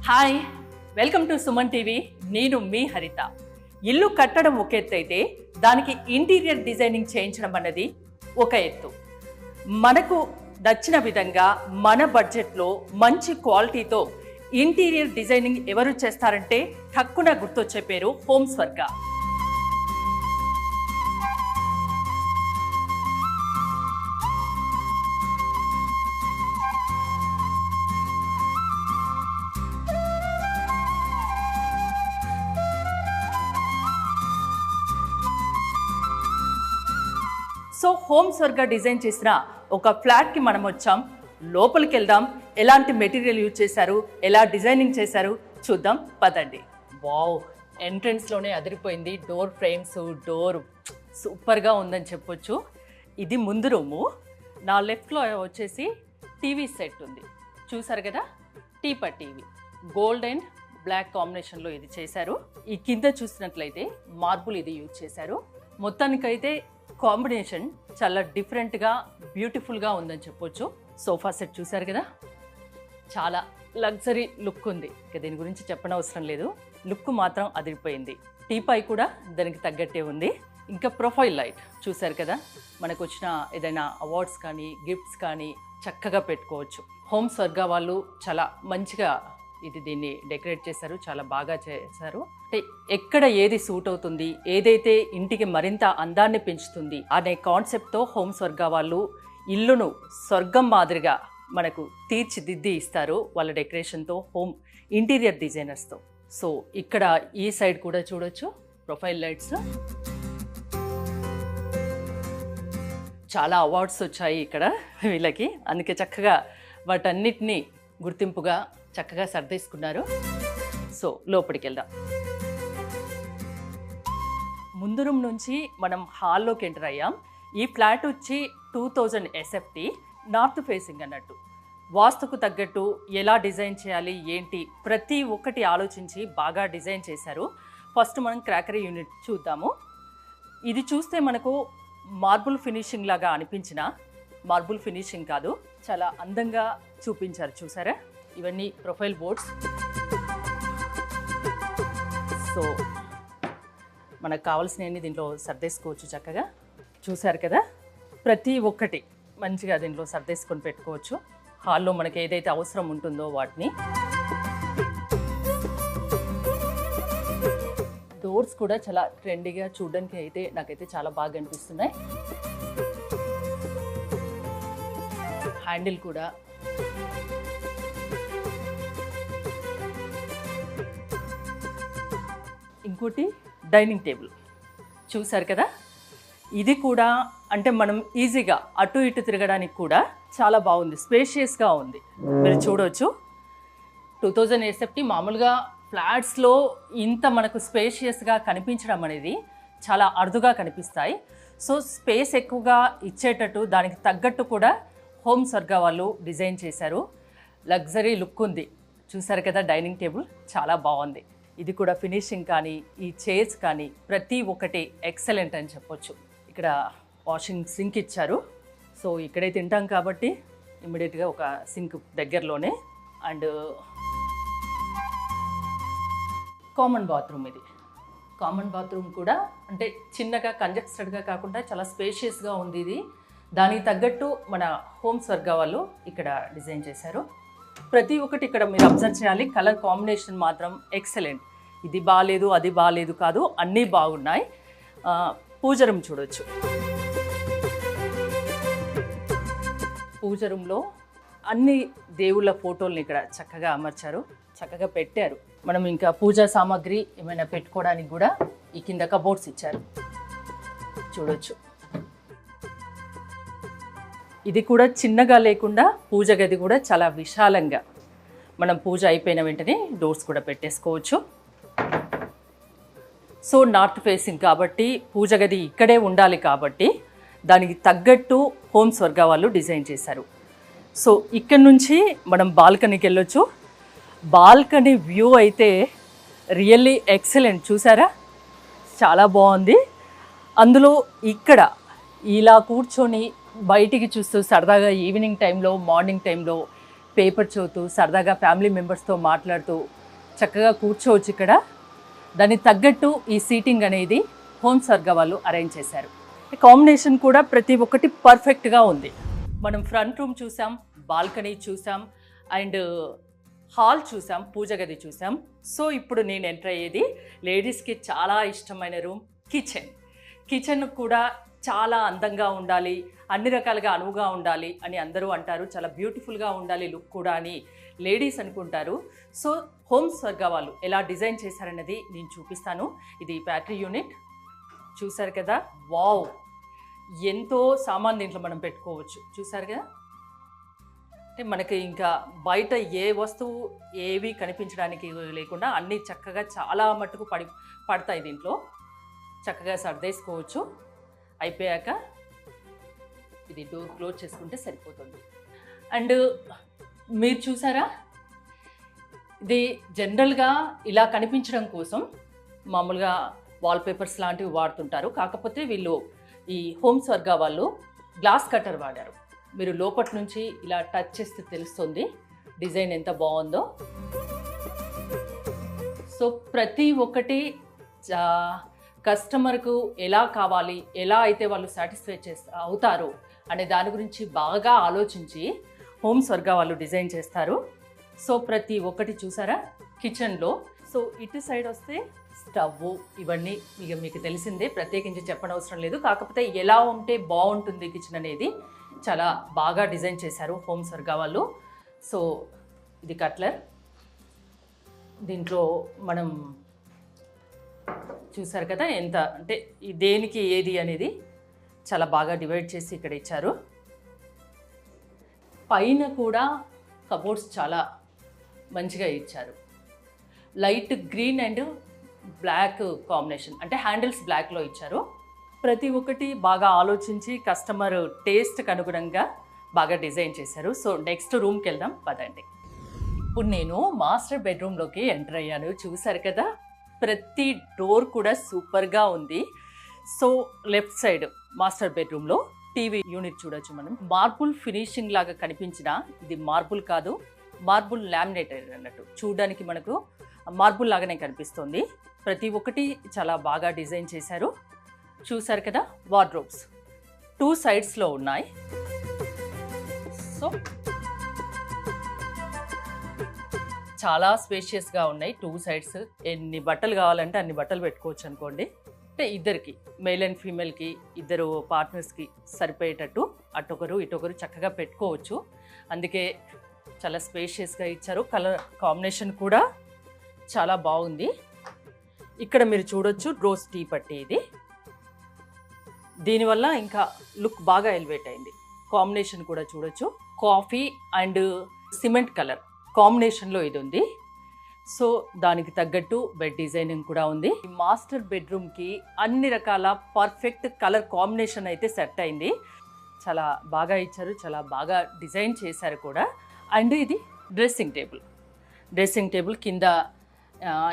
Hi, welcome to Suman TV. నేను మీ హరిత. ఇల్లు కట్టడం ఒక ఎత్తు అయితే దానికి ఇంటీరియర్ డిజైనింగ్ చేయించడం అన్నది ఒక ఎత్తు. మనకు నచ్చిన విధంగా మన బడ్జెట్లో మంచి క్వాలిటీతో ఇంటీరియర్ డిజైనింగ్ ఎవరు చేస్తారంటే టక్కున గుర్తొచ్చే పేరు హోమ్ స్వర్గ. సో హోమ్ స్వర్గ డిజైన్ చేసిన ఒక ఫ్లాట్కి మనం వచ్చాం. లోపలికి వెళ్దాం. ఎలాంటి మెటీరియల్ యూజ్ చేశారు, ఎలా డిజైనింగ్ చేశారు చూద్దాం, పదండి. వావ్, ఎంట్రన్స్లోనే అదిరిపోయింది. డోర్ ఫ్రేమ్స్, డోర్ సూపర్గా ఉందని చెప్పొచ్చు. ఇది ముందు రూము. నా లెఫ్ట్లో వచ్చేసి టీవీ సెట్ ఉంది, చూసారు కదా. టీపా టీవీ గోల్డ్ అండ్ బ్లాక్ కాంబినేషన్లో ఇది చేశారు. ఈ కింద చూసినట్లయితే మార్బుల్ ఇది యూజ్ చేశారు. మొత్తానికైతే కాంబినేషన్ చాలా డిఫరెంట్గా బ్యూటిఫుల్గా ఉందని చెప్పొచ్చు. సోఫా సెట్ చూసారు కదా, చాలా లగ్జరీ లుక్ ఉంది. ఇక దీని గురించి చెప్పనవసరం లేదు, లుక్ మాత్రం అదిరిపోయింది. టీపాయ్ కూడా దానికి తగ్గట్టే ఉంది. ఇంకా ప్రొఫైల్ లైట్ చూసారు కదా, మనకు వచ్చిన ఏదైనా అవార్డ్స్ కానీ గిఫ్ట్స్ కానీ చక్కగా పెట్టుకోవచ్చు. హోమ్ స్వర్గ వాళ్ళు చాలా మంచిగా దీన్ని డెకరేట్ చేశారు, చాలా బాగా చేశారు. అంటే ఎక్కడ ఏది సూట్ అవుతుంది, ఏదైతే ఇంటికి మరింత అందాన్ని పెంచుతుంది అనే కాన్సెప్ట్తో హోమ్ స్వర్గ వాళ్ళు ఇల్లును స్వర్గం మాదిరిగా మనకు తీర్చిదిద్ది ఇస్తారు వాళ్ళ డెకరేషన్తో, హోమ్ ఇంటీరియర్ డిజైనర్స్తో. సో ఇక్కడ ఈ సైడ్ కూడా చూడొచ్చు ప్రొఫైల్ లైట్స్. చాలా అవార్డ్స్ వచ్చాయి ఇక్కడ వీళ్ళకి, అందుకే చక్కగా వాటన్నిటినీ గుర్తింపుగా చక్కగా సర్దేసుకున్నారు. సో లోపలికి వెళ్దాం. ముందు రూమ్ నుంచి మనం హాల్లోకి ఎంటర్ అయ్యాం. ఈ ఫ్లాట్ వచ్చి 2000 SFT, నార్త్ ఫేసింగ్ అన్నట్టు. వాస్తుకు తగ్గట్టు ఎలా డిజైన్ చేయాలి ఏంటి ప్రతి ఒక్కటి ఆలోచించి బాగా డిజైన్ చేశారు. ఫస్ట్ మనం క్రాకరీ యూనిట్ చూద్దాము. ఇది చూస్తే మనకు మార్బుల్ ఫినిషింగ్ లాగా అనిపించిన మార్బుల్ ఫినిషింగ్ కాదు, చాలా అందంగా చూపించారు. చూసారా, ఇవన్నీ ప్రొఫైల్ బోర్డ్స్. సో మనకు కావాల్సినవన్నీ దీంట్లో సర్దేసుకోవచ్చు చక్కగా. చూసారు కదా, ప్రతి ఒక్కటి మంచిగా దీంట్లో సర్దేసుకొని పెట్టుకోవచ్చు. హాల్లో మనకి ఏదైతే అవసరం ఉంటుందో వాటిని. డోర్స్ కూడా చాలా ట్రెండీగా చూడడానికి అయితే నాకైతే చాలా బాగా అనిపిస్తున్నాయి. హ్యాండిల్ కూడా ఇంకోటి డైనింగ్ టేబుల్ చూసారు కదా, ఇది కూడా అంటే మనం ఈజీగా అటు ఇటు తిరగడానికి కూడా చాలా బాగుంది, స్పేషియస్గా ఉంది. మీరు చూడవచ్చు 2000 SFT. మామూలుగా ఫ్లాట్స్లో ఇంత మనకు స్పేషియస్గా కనిపించడం అనేది చాలా అరుదుగా కనిపిస్తాయి. సో స్పేస్ ఎక్కువగా ఇచ్చేటట్టు దానికి తగ్గట్టు కూడా హోమ్ స్వర్గ వాళ్ళు డిజైన్ చేశారు. లగ్జరీ లుక్ ఉంది. చూసారు కదా, డైనింగ్ టేబుల్ చాలా బాగుంది. ఇది కూడా ఫినిషింగ్ కానీ ఈ చైర్స్ కానీ ప్రతి ఒక్కటి ఎక్సలెంట్ అని చెప్పొచ్చు. ఇక్కడ వాషింగ్ సింక్ ఇచ్చారు. సో ఇక్కడే తింటాం కాబట్టి ఇమ్మీడియట్గా ఒక సింక్ దగ్గరలోనే. And common bathroom. ఇది కామన్ బాత్రూమ్ కూడా అంటే చిన్నగా కంజెస్టెడ్గా కాకుండా చాలా స్పేషియస్గా ఉంది. ఇది దానికి తగ్గట్టు మన హోమ్ స్వర్గ వాళ్ళు ఇక్కడ డిజైన్ చేశారు. ప్రతి ఒక్కటి ఇక్కడ మీరు అబ్జర్వ్ చేయాలి. కలర్ కాంబినేషన్ మాత్రం ఎక్సలెంట్. ఇది బాగాలేదు అది బాగాలేదు కాదు, అన్నీ బాగున్నాయి. పూజ రూమ్ చూడొచ్చు. పూజ రూమ్లో అన్ని దేవుళ్ళ ఫోటోల్ని ఇక్కడ చక్కగా అమర్చారు, చక్కగా పెట్టారు. మనం ఇంకా పూజా సామాగ్రి ఏమైనా పెట్టుకోవడానికి కూడా ఈ కింద కబోర్డ్స్ ఇచ్చారు, చూడొచ్చు. ఇది కూడా చిన్నగా లేకుండా పూజ గది కూడా చాలా విశాలంగా మనం పూజ అయిపోయిన వెంటనే డోర్స్ కూడా పెట్టేసుకోవచ్చు. సో నార్త్ ఫేసింగ్ కాబట్టి పూజ గది ఇక్కడే ఉండాలి కాబట్టి దానికి తగ్గట్టు హోమ్ స్వర్గ వాళ్ళు డిజైన్ చేశారు. సో ఇక్కడ నుంచి మనం బాల్కనీకి వెళ్ళొచ్చు. బాల్కనీ వ్యూ అయితే రియల్లీ ఎక్సలెంట్. చూసారా, చాలా బాగుంది. అందులో ఇక్కడ ఇలా కూర్చొని బయటికి చూస్తూ సరదాగా ఈవినింగ్ టైంలో మార్నింగ్ టైంలో పేపర్ చదువుతూ సరదాగా ఫ్యామిలీ మెంబర్స్తో మాట్లాడుతూ చక్కగా కూర్చోవచ్చు ఇక్కడ. దానికి తగ్గట్టు ఈ సీటింగ్ అనేది హోమ్ స్వర్గ వాళ్ళు అరేంజ్ చేశారు. కాంబినేషన్ కూడా ప్రతి ఒక్కటి పర్ఫెక్ట్గా ఉంది. మనం ఫ్రంట్ రూమ్ చూసాం, బాల్కనీ చూసాం, అండ్ హాల్ చూసాం, పూజ గది చూసాం. సో ఇప్పుడు నేను ఎంటర్ అయ్యేది లేడీస్కి చాలా ఇష్టమైన రూమ్, కిచెన్. కిచెన్ కూడా చాలా అందంగా ఉండాలి, అన్ని రకాలుగా అనువుగా ఉండాలి అని అందరూ అంటారు. చాలా బ్యూటిఫుల్గా ఉండాలి లుక్ కూడా అని లేడీస్ అనుకుంటారు. సో హోమ్ స్వర్గ వాళ్ళు ఎలా డిజైన్ చేశారన్నది నేను చూపిస్తాను. ఇది ప్యాట్రీ యూనిట్ చూసారు కదా. వావ్, ఎంతో సామాన్ దీంట్లో మనం పెట్టుకోవచ్చు. చూసారు కదా, అంటే మనకి ఇంకా బయట ఏ వస్తువు ఏవి కనిపించడానికి లేకుండా అన్నీ చక్కగా చాలా మట్టుకు పడతాయి దీంట్లో. చక్కగా సర్దేసుకోవచ్చు. అయిపోయాక ఇది డోర్ క్లోజ్ చేసుకుంటే సరిపోతుంది. అండ్ మీరు చూసారా, ఇది జనరల్గా ఇలా కనిపించడం కోసం మామూలుగా వాల్పేపర్స్ లాంటివి వాడుతుంటారు. కాకపోతే వీళ్ళు ఈ హోమ్ స్వర్గ వాళ్ళు గ్లాస్ కట్టర్ వాడారు. మీరు లోపటి నుంచి ఇలా టచ్ చేస్తే తెలుస్తుంది డిజైన్ ఎంత బాగుందో. సో ప్రతి ఒక్కటి కస్టమర్కు ఎలా కావాలి, ఎలా అయితే వాళ్ళు సాటిస్ఫై అవుతారు అనే దాని గురించి బాగా ఆలోచించి హోమ్ స్వర్గ వాళ్ళు డిజైన్ చేస్తారు. సో ప్రతి ఒక్కటి చూసారా కిచెన్లో. సో ఇటు సైడ్ వస్తే స్టవ్, ఇవన్నీ మీకు తెలిసిందే, ప్రత్యేకించి చెప్పనవసరం లేదు. కాకపోతే ఎలా ఉంటే బాగుంటుంది కిచెన్ అనేది చాలా బాగా డిజైన్ చేశారు హోమ్ స్వర్గ వాళ్ళు. సో ఇది కట్లర్. దీంట్లో మనం చూసారు కదా ఎంత అంటే దేనికి ఏది అనేది చాలా బాగా డివైడ్ చేసి ఇక్కడ ఇచ్చారు. పైన కూడా కబోర్డ్స్ చాలా మంచిగా ఇచ్చారు. Light green and black combination, అంటే హ్యాండిల్స్ బ్లాక్లో ఇచ్చారు. ప్రతి ఒక్కటి బాగా ఆలోచించి కస్టమర్ టేస్ట్కి అనుగుణంగా బాగా డిజైన్ చేశారు. సో నెక్స్ట్ రూమ్కి వెళ్దాం పదండి. ఇప్పుడు నేను మాస్టర్ బెడ్రూమ్లోకి ఎంటర్ అయ్యాను. చూసారు కదా, ప్రతి డోర్ కూడా సూపర్గా ఉంది. సో లెఫ్ట్ సైడ్ మాస్టర్ బెడ్రూమ్లో టీవీ యూనిట్ చూడొచ్చు మనం. మార్బుల్ ఫినిషింగ్ లాగా కనిపించిన ఇది మార్బుల్ కాదు, మార్బుల్ లామినేటెడ్ అన్నట్టు. చూడడానికి మనకు మార్బుల్ లాగానే కనిపిస్తుంది. ప్రతి ఒక్కటి చాలా బాగా డిజైన్ చేశారు. చూసారు కదా, వార్డ్రోబ్స్ 2 సైడ్స్లో ఉన్నాయి. సో చాలా స్పేషియస్గా ఉన్నాయి 2 సైడ్స్. ఎన్ని బట్టలు కావాలంటే అన్ని బట్టలు పెట్టుకోవచ్చు అనుకోండి. అంటే ఇద్దరికి, మేల్ అండ్ ఫీమేల్కి, ఇద్దరు పార్ట్నర్స్కి సరిపోయేటట్టు అటొకరు ఇటొకరు చక్కగా పెట్టుకోవచ్చు. అందుకే చాలా స్పేషియస్గా ఇచ్చారు. కలర్ కాంబినేషన్ కూడా చాలా బాగుంది. ఇక్కడ మీరు చూడొచ్చు రోజ్ టీ పట్టి. ఇది దీనివల్ల ఇంకా లుక్ బాగా ఎలివేట్ అయింది. కాంబినేషన్ కూడా చూడొచ్చు, కాఫీ అండ్ సిమెంట్ కలర్ కాంబినేషన్లో ఇది ఉంది. సో దానికి తగ్గట్టు బెడ్ డిజైనింగ్ కూడా ఉంది. ఈ మాస్టర్ బెడ్రూమ్కి అన్ని రకాల పర్ఫెక్ట్ కలర్ కాంబినేషన్ అయితే సెట్ అయింది. చాలా బాగా ఇచ్చారు, చాలా బాగా డిజైన్ చేశారు కూడా. అండ్ ఇది డ్రెస్సింగ్ టేబుల్ కింద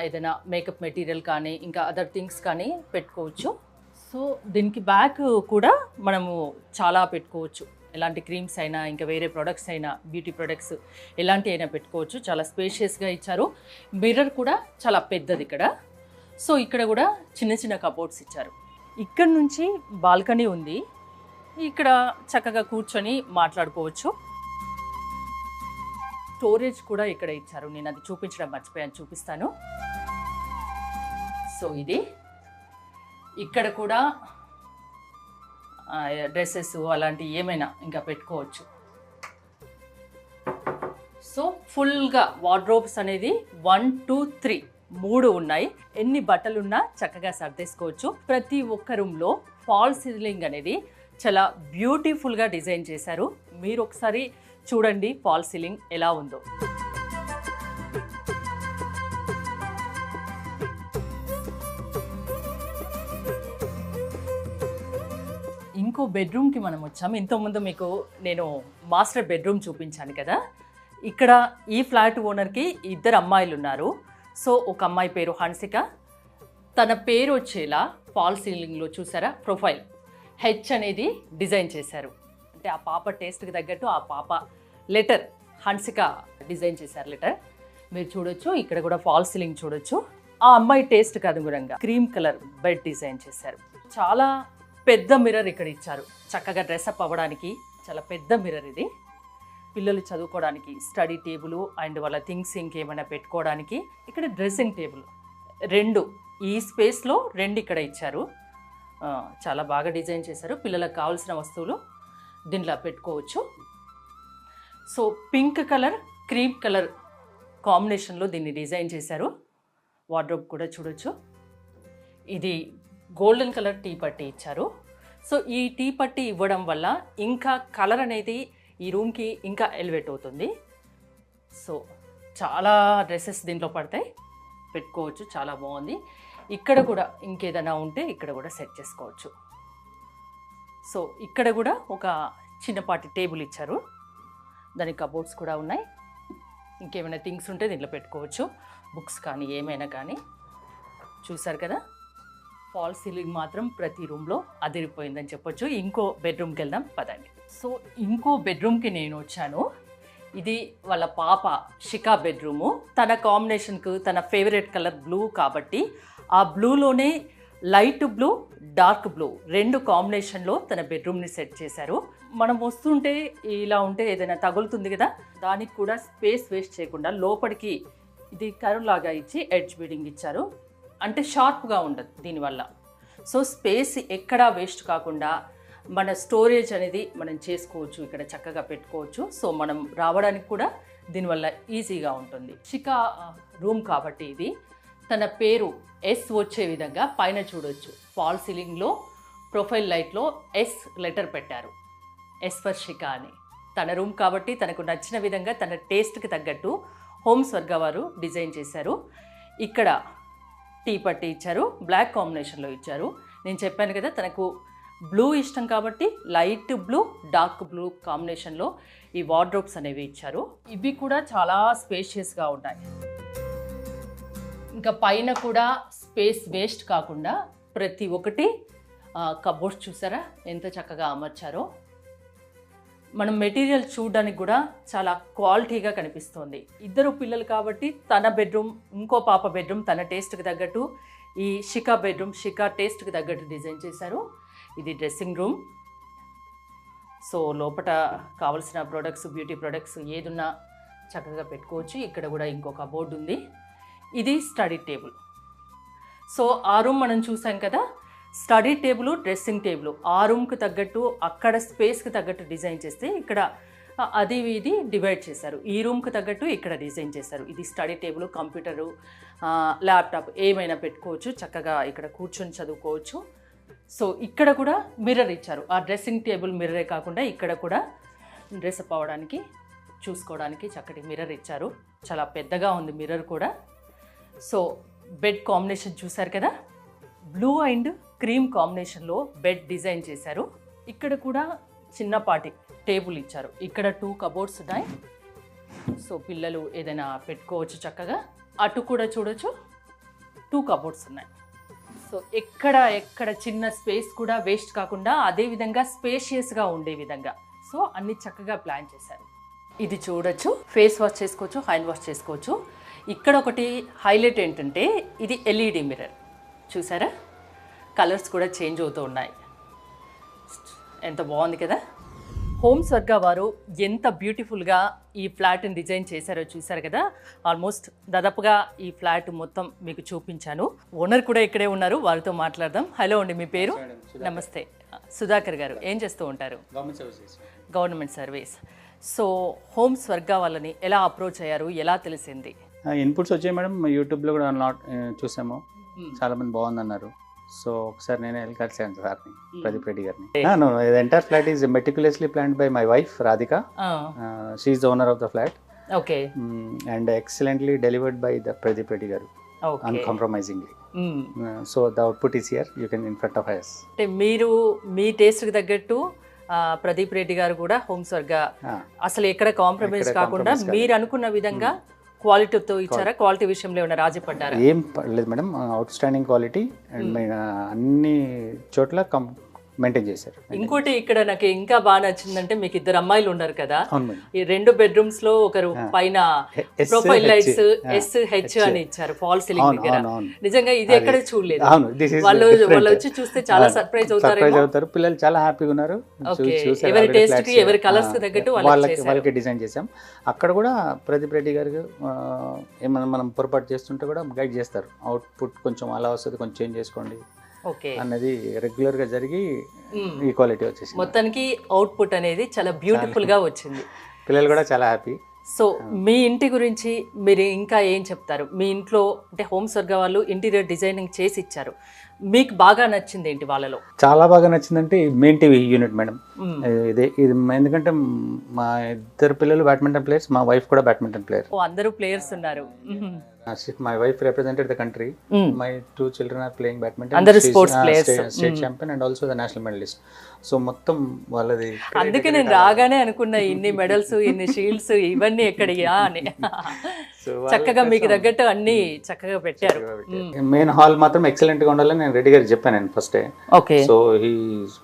ఏదైనా మేకప్ మెటీరియల్ కానీ ఇంకా అదర్ థింగ్స్ కానీ పెట్టుకోవచ్చు. సో దీనికి బ్యాక్ కూడా మనము చాలా పెట్టుకోవచ్చు. ఎలాంటి క్రీమ్స్ అయినా ఇంకా వేరే ప్రొడక్ట్స్ అయినా, బ్యూటీ ప్రొడక్ట్స్ ఎలాంటి అయినా పెట్టుకోవచ్చు. చాలా స్పేషియస్గా ఇచ్చారు. మిర్రర్ కూడా చాలా పెద్దది ఇక్కడ. సో ఇక్కడ కూడా చిన్న చిన్న కబోర్డ్స్ ఇచ్చారు. ఇక్కడ నుంచి బాల్కనీ ఉంది. ఇక్కడ చక్కగా కూర్చొని మాట్లాడుకోవచ్చు. స్టోరేజ్ కూడా ఇక్కడ ఇచ్చారు. నేను అది చూపించడం మర్చిపోయాను, చూపిస్తాను. సో ఇది ఇక్కడ కూడా డ్రెస్సెస్ అలాంటివి ఏమైనా ఇంకా పెట్టుకోవచ్చు. సో ఫుల్గా వార్డ్రోబ్స్ అనేది 1, 2, 3 3 ఉన్నాయి. ఎన్ని బట్టలున్నా చక్కగా సర్దేసుకోవచ్చు. ప్రతి ఒక్క రూమ్లో ఫాల్ సీలింగ్ అనేది చాలా బ్యూటిఫుల్గా డిజైన్ చేశారు. మీరు ఒకసారి చూడండి ఫాల్ సీలింగ్ ఎలా ఉందో. ఇంకో బెడ్రూమ్కి మనం వచ్చాం. ఇంతకుముందు మీకు నేను మాస్టర్ బెడ్రూమ్ చూపించాను కదా. ఇక్కడ ఈ ఫ్లాట్ ఓనర్కి 2 అమ్మాయిలు ఉన్నారు. సో ఒక అమ్మాయి పేరు హన్సిక. తన పేరు వచ్చేలా ఫాల్ సీలింగ్లో చూసారా ప్రొఫైల్ హెచ్ అనేది డిజైన్ చేశారు. అంటే ఆ పాప టేస్ట్కి తగ్గట్టు ఆ పాప లెటర్ హన్సిక డిజైన్ చేశారు లెటర్. మీరు చూడొచ్చు, ఇక్కడ కూడా ఫాల్ సీలింగ్ చూడొచ్చు. ఆ అమ్మాయి టేస్ట్కి అనుగుణంగా క్రీమ్ కలర్ బెడ్ డిజైన్ చేశారు. చాలా పెద్ద మిర్రర్ ఇక్కడ ఇచ్చారు, చక్కగా డ్రెస్అప్ అవ్వడానికి చాలా పెద్ద మిర్రర్ ఇది. పిల్లలు చదువుకోవడానికి స్టడీ టేబుల్ అండ్ వాళ్ళ థింగ్స్ ఇంకేమైనా పెట్టుకోవడానికి. ఇక్కడ డ్రెస్సింగ్ టేబుల్ 2 ఈ స్పేస్లో 2 ఇక్కడ ఇచ్చారు. చాలా బాగా డిజైన్ చేశారు. పిల్లలకు కావాల్సిన వస్తువులు దీంట్లో పెట్టుకోవచ్చు. So pink colour cream colour కాంబినేషన్లో దీన్ని డిజైన్ చేశారు. వార్డ్రోబ్ కూడా చూడొచ్చు. ఇది గోల్డెన్ కలర్ టీ పట్టీ ఇచ్చారు. సో ఈ టీ పట్టీ ఇవ్వడం వల్ల ఇంకా కలర్ అనేది ఈ రూమ్కి ఇంకా ఎలివేట్ అవుతుంది. సో చాలా డ్రెస్సెస్ దీంట్లో పడతాయి, పెట్టుకోవచ్చు. చాలా బాగుంది. ఇక్కడ కూడా ఇంకేదైనా ఉంటే ఇక్కడ కూడా సెట్ చేసుకోవచ్చు. సో ఇక్కడ కూడా ఒక చిన్నపాటి టేబుల్ ఇచ్చారు, దానికి కబోర్డ్స్ కూడా ఉన్నాయి. ఇంకేమైనా థింగ్స్ ఉంటే దీంట్లో పెట్టుకోవచ్చు, బుక్స్ కానీ ఏమైనా కానీ. చూసారు కదా, ఫాల్ సీలింగ్ మాత్రం ప్రతి రూమ్లో అదిరిపోయిందని చెప్పొచ్చు. ఇంకో బెడ్రూమ్కి వెళ్దాం పదండి. సో ఇంకో బెడ్రూమ్కి నేను వచ్చాను. ఇది వాళ్ళ పాప షికా బెడ్రూము. తన కాంబినేషన్కు తన ఫేవరెట్ కలర్ బ్లూ కాబట్టి ఆ బ్లూలోనే లైట్ బ్లూ డార్క్ బ్లూ 2 కాంబినేషన్లో తన బెడ్రూమ్ని సెట్ చేశారు. మనం వస్తుంటే ఇలా ఉంటే ఏదైనా తగులుతుంది కదా, దానికి కూడా స్పేస్ వేస్ట్ చేయకుండా లోపలికి ఇది కరులాగా ఇచ్చి ఎడ్జ్ బీడింగ్ ఇచ్చారు. అంటే షార్ప్గా ఉండదు దీనివల్ల. సో స్పేస్ ఎక్కడా వేస్ట్ కాకుండా మన స్టోరేజ్ అనేది మనం చేసుకోవచ్చు, ఇక్కడ చక్కగా పెట్టుకోవచ్చు. సో మనం రావడానికి కూడా దీనివల్ల ఈజీగా ఉంటుంది. షికా రూమ్ కాబట్టి ఇది తన పేరు ఎస్ వచ్చే విధంగా పైన చూడొచ్చు. ఫాల్ సీలింగ్లో ప్రొఫైల్ లైట్లో ఎస్ లెటర్ పెట్టారు, ఎస్ ఫర్ షికా అని. తన రూమ్ కాబట్టి తనకు నచ్చిన విధంగా తన టేస్ట్కి తగ్గట్టు హోమ్ స్వర్గ వారు డిజైన్ చేశారు. ఇక్కడ టీ పట్టి ఇచ్చారు, బ్లాక్ కాంబినేషన్లో ఇచ్చారు. నేను చెప్పాను కదా తనకు బ్లూ ఇష్టం కాబట్టి లైట్ బ్లూ డార్క్ బ్లూ కాంబినేషన్లో ఈ వార్డ్రోబ్స్ అనేవి ఇచ్చారు. ఇవి కూడా చాలా స్పేషియస్గా ఉన్నాయి. ఇంకా పైన కూడా స్పేస్ వేస్ట్ కాకుండా ప్రతి ఒక్కటి కబోర్డ్స్ చూసారా ఎంత చక్కగా అమర్చారో. మనం మెటీరియల్ చూడడానికి కూడా చాలా క్వాలిటీగా కనిపిస్తుంది. 2 పిల్లలు కాబట్టి తన బెడ్రూమ్, ఇంకో పాప బెడ్రూమ్ తన టేస్ట్కి తగ్గట్టు, ఈ షికా బెడ్రూమ్ షికా టేస్ట్కి తగ్గట్టు డిజైన్ చేశారు. ఇది డ్రెస్సింగ్ రూమ్. సో లోపల కావాల్సిన ప్రొడక్ట్స్, బ్యూటీ ప్రొడక్ట్స్ ఏదున్నా చక్కగా పెట్టుకోవచ్చు. ఇక్కడ కూడా ఇంకొక కబోర్డ్ ఉంది. ఇది స్టడీ టేబుల్. సో ఆ రూమ్ మనం చూసాం కదా, స్టడీ టేబుల్ డ్రెస్సింగ్ టేబుల్ ఆ రూమ్కి తగ్గట్టు అక్కడ స్పేస్కి తగ్గట్టు డిజైన్ చేస్తే ఇక్కడ అది ఇది డివైడ్ చేశారు. ఈ రూమ్కి తగ్గట్టు ఇక్కడ డిజైన్ చేశారు. ఇది స్టడీ టేబుల్, కంప్యూటరు, ల్యాప్టాప్ ఏమైనా పెట్టుకోవచ్చు, చక్కగా ఇక్కడ కూర్చొని చదువుకోవచ్చు. సో ఇక్కడ కూడా మిర్రర్ ఇచ్చారు. ఆ డ్రెస్సింగ్ టేబుల్ మిర్రరే కాకుండా ఇక్కడ కూడా డ్రెస్అప్ అవ్వడానికి చూసుకోవడానికి చక్కటి మిర్రర్ ఇచ్చారు. చాలా పెద్దగా ఉంది మిర్రర్ కూడా. సో బెడ్ కాంబినేషన్ చూసారు కదా, బ్లూ అండ్ క్రీమ్ కాంబినేషన్లో బెడ్ డిజైన్ చేశారు. ఇక్కడ కూడా చిన్నపాటి టేబుల్ ఇచ్చారు. ఇక్కడ 2 కబోర్డ్స్ ఉన్నాయి. సో పిల్లలు ఏదైనా పెట్టుకోవచ్చు చక్కగా. అటు కూడా చూడొచ్చు, 2 కబోర్డ్స్ ఉన్నాయి. సో ఎక్కడ చిన్న స్పేస్ కూడా వేస్ట్ కాకుండా అదే విధంగా స్పేషియస్గా ఉండే విధంగా సో అన్ని చక్కగా ప్లాన్ చేశారు. ఇది చూడొచ్చు, ఫేస్ వాష్ చేసుకోవచ్చు, హ్యాండ్ వాష్ చేసుకోవచ్చు. ఇక్కడ ఒకటి హైలైట్ ఏంటంటే ఇది ఎల్ఈడి మిర్రర్ చూసారా, కలర్స్ కూడా చేంజ్ అవుతూ ఉన్నాయి. ఎంత బాగుంది కదా. హోమ్ స్వర్గ వారు ఎంత బ్యూటిఫుల్గా ఈ ఫ్లాట్ని డిజైన్ చేశారో చూసారు కదా. ఆల్మోస్ట్ దాదాపుగా ఈ ఫ్లాట్ మొత్తం మీకు చూపించాను. ఓనర్ కూడా ఇక్కడే ఉన్నారు, వారితో మాట్లాడదాం. హలో అండి, మీ పేరు? నమస్తే. సుధాకర్ గారు ఏం చేస్తూ ఉంటారు? Government service. సో హోమ్ స్వర్గ వాళ్ళని ఎలా అప్రోచ్ అయ్యారు, ఎలా తెలిసింది? ఇన్పుట్స్ వచ్చాయి మేడం, యూట్యూబ్లో కూడా చూసాము, చాలా మంది బాగుందన్నారు. సో ఒకసారి నేనే వెళ్ళి కలిసాను సార్ని, ప్రదీప్ రెడ్డి గారిని. The entire flat is meticulously planned by my wife Radhika. She is the owner of the flat. Okay. And excellently delivered by the Pradeep Reddy garu. Okay. Uncompromisingly. So the output is here. You can in front of us. అంటే మీరు మీ టేస్ట్కి తగ్గట్టు ప్రదీప్ రెడ్డి గారు కూడా home స్వర్గ అసలు ఎక్కడ compromise కాకుండా మీరు అనుకున్న విధంగా క్వాలిటీతో ఇచ్చారా? క్వాలిటీ విషయంలో ఏమైనా రాజీ పడ్డారా? ఏం లేదు madam, out standing quality. And అన్ని చోట్ల మెయింటైన్ చేశారు. ఇంకోటి ఇక్కడ నాకు ఇంకా బాగా నచ్చిందంటే మీకు ఇద్దరు అమ్మాయిలు ఉన్నారు కదా, అవును మేడం. ఈ 2 బెడ్రూమ్స్ లో ఒకరు పైన ప్రొఫైల్ లైట్స్ SH అని ఇచ్చారు ఫాల్ సీలింగ్ దగ్గర. నిజంగా ఇది ఎక్కడ చూడలేదు. అవును, వాళ్ళు వచ్చి చూస్తే చాలా సర్ప్రైజ్ అవుతారు. పిల్లలు చాలా హ్యాపీగా ఉన్నారు. ఎవరి టేస్ట్ కి ఎవరి కలర్స్ కి తగ్గట్టు వాళ్ళకి డిజైన్ చేసాం. అక్కడ కూడా ప్రదీప్ రెడ్డి గారు ఏమన్నా మనం పొరపాటు చేస్తుంటే కూడా గైడ్ చేస్తారు. అవుట్పుట్ కొంచెం అలా వస్తుంది, కొంచెం చేంజ్ చేసుకోండి అన్నది రెగ్యులర్ గా జరిగి ఈ క్వాలిటీ వచ్చేసింది. మొత్తానికి అవుట్పుట్ అనేది చాలా బ్యూటిఫుల్ గా వచ్చింది. పిల్లలు కూడా చాలా హ్యాపీ. సో మీ ఇంటి గురించి మీరు ఇంకా ఏం చెప్తారు? మీ ఇంట్లో అంటే హోమ్ స్వర్గ వాళ్ళు ఇంటీరియర్ డిజైనింగ్ చేసి ఇచ్చారు, మీకు బాగా నచ్చింది ఏంటి వాళ్ళలో? చాలా బాగా నచ్చిందంటే మెయిన్ టీవీ యూనిట్ మేడం. ఇది ఎందుకంటే మా ఇద్దరు పిల్లలు బ్యాడ్మింటన్ ప్లేయర్స్, మా వైఫ్ కూడా బ్యాడ్మింటన్ ప్లేయర్. అందరూ ప్లేయర్స్ ఉన్నారు. My wife represented the country. My 2 children are playing badminton. Another sports players. State champion and also the national medalist. So మొత్తం వాళ్ళది. అందుకే నేను రాగానే అనుకున్నా ఇన్ని మెడల్స్, ఇన్ని షీల్డ్స్ ఇవన్నీ ఎక్కడియా అని. చక్కగా మీకు తగ్గట్టు అన్ని చక్కగా పెట్టారు. మెయిన్ హాల్ మాత్రం ఎక్సలెంట్ గా ఉండాలని నేను రెడ్డి గారికి చెప్పాను నేను first. Okay. So he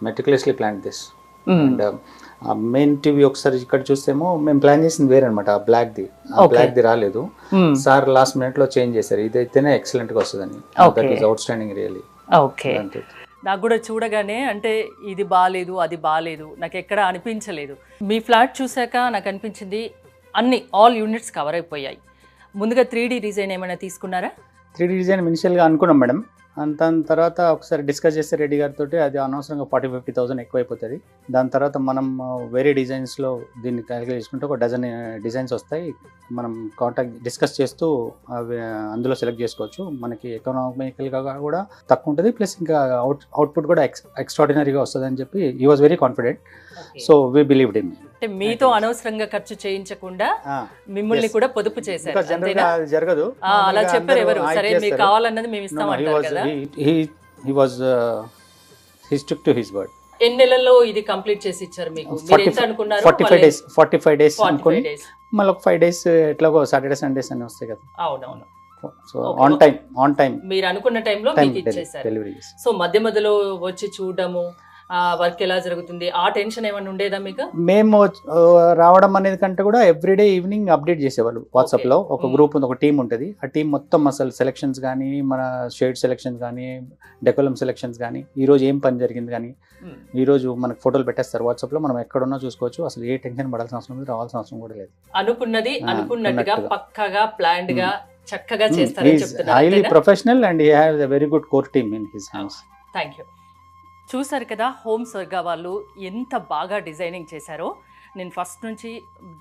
meticulously planned this. And main TV ఒకసారి ఇక్కడ చూస్తేమో మేము ప్లాన్ చేసింది వేరే అనమాట. బ్లాక్ ది రాలేదు సార్, లాస్ట్ మినిట్ లో చేంజ్ చేశారు. ఇదైతేనే ఎక్సలెంట్ గా వస్తుందని. That is out standing really. Okay. నాకు కూడా చూడగానే అంటే ఇది బాగాలేదు అది బాగాలేదు నాకు ఎక్కడ అనిపించలేదు. మీ ఫ్లాట్ చూసాక నాకు అనిపించింది అన్ని ఆల్ యూనిట్స్ కవర్ అయిపోయాయి. ముందుగా 3D డిజైన్ ఏమైనా తీసుకున్నారా? 3D డిజైన్ ఇనిషియల్గా అనుకున్నాం మేడం. దాని తర్వాత ఒకసారి డిస్కస్ చేస్తే రెడ్డి గారితో అది అనవసరంగా 40-50,000 ఎక్కువైపోతుంది. దాని తర్వాత మనం వేరే డిజైన్స్లో దీన్ని క్యాలిక్యులేట్ చేసుకుంటే ఒక డజన్ డిజైన్స్ వస్తాయి. మనం కాంటాక్ట్ డిస్కస్ చేస్తూ అవి అందులో సెలెక్ట్ చేసుకోవచ్చు. మనకి ఎకనామికల్గా కూడా తక్కువ ఉంటుంది, ప్లస్ ఇంకా అవుట్పుట్ కూడా ఎక్స్ట్రాడినరీగా వస్తుంది అని చెప్పి he was very confident. So we believed in. అంటే మీతో అనవసరంగా ఖర్చు చేయించకుండా మిమ్మల్ని కూడా పొదుపు చేశారు. జరగదు అలా చెప్పారు ఎవరు? సరే మీకు కావాలన్నది మేము ఇస్తాం అంటారు కదా. He stuck to his word. ఎన్ని నెలల్లో ఇది కంప్లీట్ చేసి ఇచ్చారు మీకు? మీరు ఎంత అనుకున్నారు? 45 days అనుకోండి. మళ్ళీ ఒక 5 days ఎట్లాగో సాటర్డే సండేస్ అని వస్తాయి కదా. అవునవును. సో ఆన్ టైం మీరు అనుకున్న టైంలో మీకు ఇచ్చేసారు. డెలివరీ. సో మధ్య మధ్యలో వచ్చి చూడడము, వర్క్ ఎలా జరుగుతుంది ఆ టెన్షన్ ఏమైనా ఉండేదా మీకు? మేము రావడం అనేది కంటే కూడా ఎవ్రీడే ఈవినింగ్ అప్డేట్ చేసేవాళ్ళు వాట్సాప్ లో. ఒక గ్రూప్ ఉంది, ఒక టీం ఉంటుంది. ఆ టీం మొత్తం అసలు సెలెక్షన్స్ కానీ, మన షేడ్ సెలెక్షన్స్ కానీ, డెకోలం సెలెక్షన్స్ కానీ, ఈ రోజు ఏం పని జరిగింది కానీ, ఈ రోజు మనకు ఫోటోలు పెట్టేస్తారు వాట్సాప్ లో. మనం ఎక్కడున్నా చూసుకోవచ్చు. అసలు ఏ టెన్షన్ పడాల్సిన అవసరం లేదు, రావాల్సిన అవసరం కూడా లేదు. అనుకున్నది అనుకున్నట్టుగా పక్కగా ప్లాన్డ్ గా చక్కగా చేస్తారని చెప్తున్నారు. Highly professional and he has a very good core team in his hands. Thank you. చూసారు కదా హోమ్ స్వర్గ వాళ్ళు ఎంత బాగా డిజైనింగ్ చేశారో. నేను ఫస్ట్ నుంచి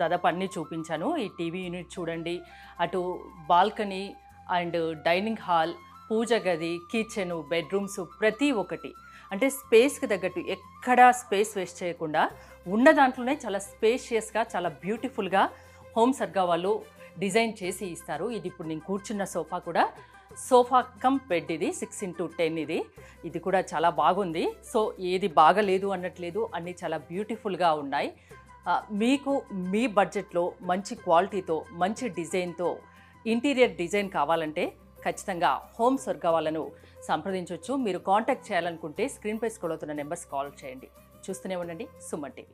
దాదాపు అన్నీ చూపించాను. ఈ టీవీ యూనిట్ చూడండి, అటు బాల్కనీ అండ్ డైనింగ్ హాల్, పూజ గది, కిచెను, బెడ్రూమ్స్ ప్రతి ఒక్కటి అంటే స్పేస్కి తగ్గట్టు ఎక్కడా స్పేస్ వేస్ట్ చేయకుండా ఉన్న దాంట్లోనే చాలా స్పేషియస్గా చాలా బ్యూటిఫుల్గా హోమ్ స్వర్గ వాళ్ళు డిజైన్ చేసి ఇస్తారు. ఇది ఇప్పుడు నేను కూర్చున్న సోఫా కూడా సోఫా కమ్ బెడ్, ఇది 6x10 ఇది కూడా చాలా బాగుంది. సో ఏది బాగలేదు అన్నట్లేదు, అన్నీ చాలా బ్యూటిఫుల్గా ఉన్నాయి. మీకు మీ బడ్జెట్లో మంచి క్వాలిటీతో మంచి డిజైన్తో ఇంటీరియర్ డిజైన్ కావాలంటే ఖచ్చితంగా హోమ్ స్వర్గ వాళ్ళను సంప్రదించవచ్చు. మీరు కాంటాక్ట్ చేయాలనుకుంటే స్క్రీన్పై స్క్రోల్ అవుతున్న నెంబర్స్ కాల్ చేయండి. చూస్తూనే ఉండండి సుమన్ టీవీ.